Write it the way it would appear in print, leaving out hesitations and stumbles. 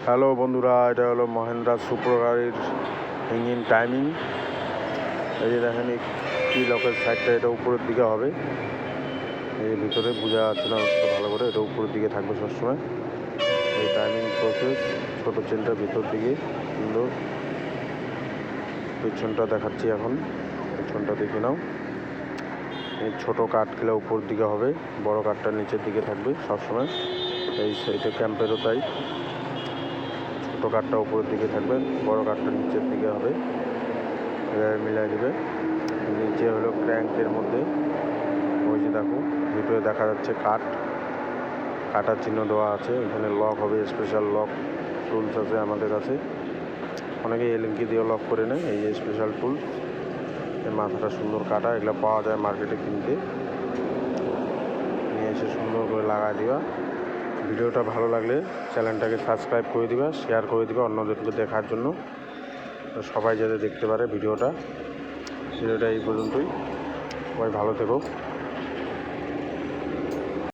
Hello বন্ধুরা, এটা হলো মহেন্দ্রা সুপার গাড়ির ইঞ্জিন টাইমিং। এই যে দেখেন এই কি লকের সাইডটা, এটা উপরের দিকে হবে। এই ভিতরে বোঝা যাচ্ছে না ভালো করে, এটা উপরের দিকে থাকবে সবসময়। এই টাইমিং প্রসেস, ছোটো চেনটা ভিতর দিকে সুন্দর। পেছনটা দেখাচ্ছি এখন, পেছনটা দেখে নাও। এই ছোটো কাঠগুলো উপর দিকে হবে, বড় কাঠটা নিচের দিকে থাকবে সবসময়। এই সাইডে ক্যাম্পেরও তাই, ছোটো কাঠটা উপরের দিকে থাকবে, বড় কাঠটা নিচের দিকে হবে। মিলাই দেবে। নিচে হলো ক্র্যাঙ্কের মধ্যে, ওই যে দেখো ভিতরে দেখা যাচ্ছে কাটার চিহ্ন দেওয়া আছে। এখানে লক হবে, স্পেশাল লক টুলস আছে আমাদের কাছে। অনেকে এলএনকি দিয়ে লক করে নেয়, এই যে স্পেশাল টুলস। এই মাথাটা সুন্দর কাটা, এগুলো পাওয়া যায় মার্কেটে কিনতে। নিয়ে এসে সুন্দর করে লাগাই দিবা। ভিডিওটা ভালো লাগলে চ্যানেলটাকে সাবস্ক্রাইব করে দিবা, শেয়ার করে দিবা অন্যদেরকে দেখার জন্য, সবাই যাতে দেখতে পারে ভিডিওটা এই পর্যন্তই। সবাই ভালো থেকো।